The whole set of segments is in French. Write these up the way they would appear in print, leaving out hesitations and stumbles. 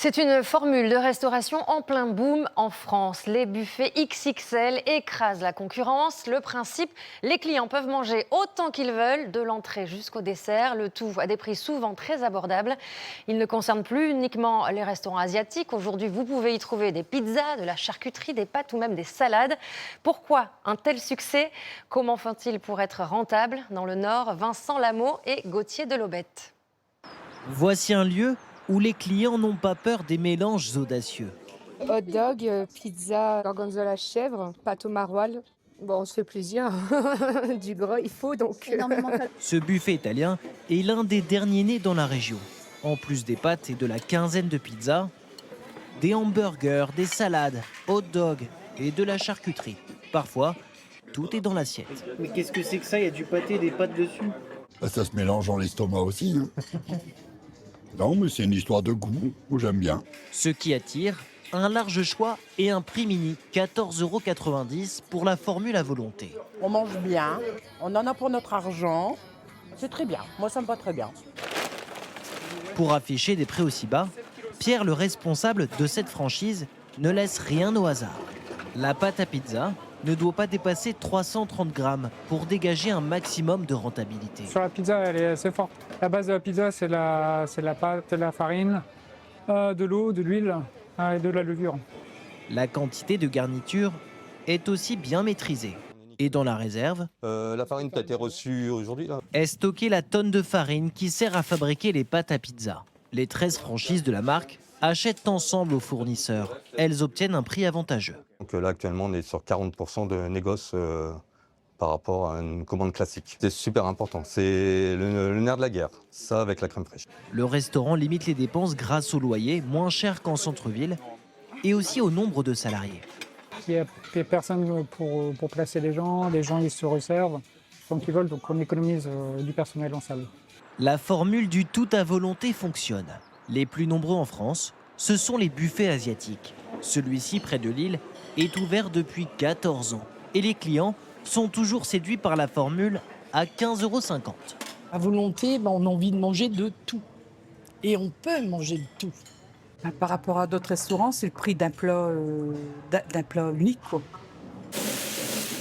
C'est une formule de restauration en plein boom en France. Les buffets XXL écrasent la concurrence. Le principe, les clients peuvent manger autant qu'ils veulent, de l'entrée jusqu'au dessert, le tout à des prix souvent très abordables. Il ne concerne plus uniquement les restaurants asiatiques. Aujourd'hui, vous pouvez y trouver des pizzas, de la charcuterie, des pâtes ou même des salades. Pourquoi un tel succès? Comment font-ils pour être rentables? Dans le Nord, Vincent Lameau et Gauthier Delobette. Voici un lieu où les clients n'ont pas peur des mélanges audacieux. Hot dog, pizza, gorgonzola chèvre, pâte au maroilles. Bon, on se fait plaisir. Du gras, il faut donc. Ce buffet italien est l'un des derniers nés dans la région. En plus des pâtes et de la quinzaine de pizzas, des hamburgers, des salades, hot dogs et de la charcuterie. Parfois, tout est dans l'assiette. Mais qu'est-ce que c'est que ça? Il y a du pâté et des pâtes dessus. Ça se mélange dans l'estomac aussi. Non, mais c'est une histoire de goût, j'aime bien. Ce qui attire, un large choix et un prix mini, 14,90 € pour la formule à volonté. On mange bien, on en a pour notre argent. C'est très bien, moi ça me va très bien. Pour afficher des prix aussi bas, Pierre, le responsable de cette franchise, ne laisse rien au hasard. La pâte à pizza ne doit pas dépasser 330 grammes pour dégager un maximum de rentabilité. Sur la pizza, elle est assez forte. La base de la pizza, c'est la pâte, la farine, de l'eau, de l'huile et de la levure. La quantité de garniture est aussi bien maîtrisée. Et dans la réserve, la farine qui a été reçue aujourd'hui, là. est stockée la tonne de farine qui sert à fabriquer les pâtes à pizza. Les 13 franchises de la marque achètent ensemble aux fournisseurs. Elles obtiennent un prix avantageux. Donc là, actuellement, on est sur 40% de négoce par rapport à une commande classique. C'est super important, c'est le nerf de la guerre, ça avec la crème fraîche. Le restaurant limite les dépenses grâce au loyer, moins cher qu'en centre-ville, et aussi au nombre de salariés. Il n'y a personne pour placer les gens ils se resservent comme ils veulent, donc on économise du personnel en salle. La formule du tout à volonté fonctionne. Les plus nombreux en France, ce sont les buffets asiatiques. Celui-ci, près de Lille, est ouvert depuis 14 ans. Et les clients sont toujours séduits par la formule à 15,50 €. À volonté, on a envie de manger de tout. Et on peut manger de tout. Par rapport à d'autres restaurants, c'est le prix d'un plat unique, quoi.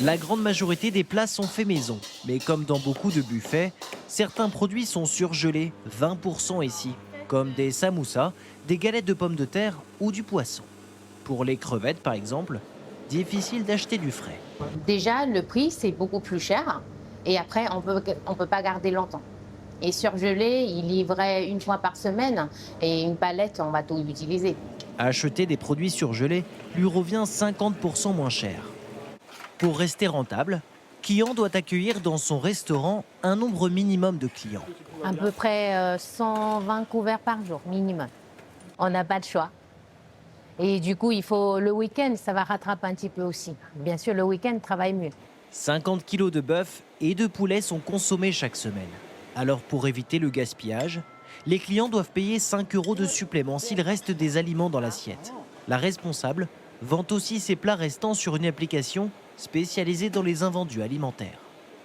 La grande majorité des plats sont faits maison. Mais comme dans beaucoup de buffets, certains produits sont surgelés, 20% ici, comme des samoussas, des galettes de pommes de terre ou du poisson. Pour les crevettes, par exemple, difficile d'acheter du frais. Déjà, le prix, c'est beaucoup plus cher. Et après, on peut pas garder longtemps. Et surgelé, il livrait une fois par semaine. Et une palette, on va tout utiliser. Acheter des produits surgelés lui revient 50% moins cher. Pour rester rentable, Kian doit accueillir dans son restaurant un nombre minimum de clients. À peu près 120 couverts par jour, minimum. On n'a pas de choix. Et du coup, il faut le week-end, ça va rattraper un petit peu aussi. Bien sûr, le week-end travaille mieux. 50 kilos de bœuf et de poulet sont consommés chaque semaine. Alors pour éviter le gaspillage, les clients doivent payer 5 € de supplément s'il reste des aliments dans l'assiette. La responsable vend aussi ses plats restants sur une application spécialisée dans les invendus alimentaires.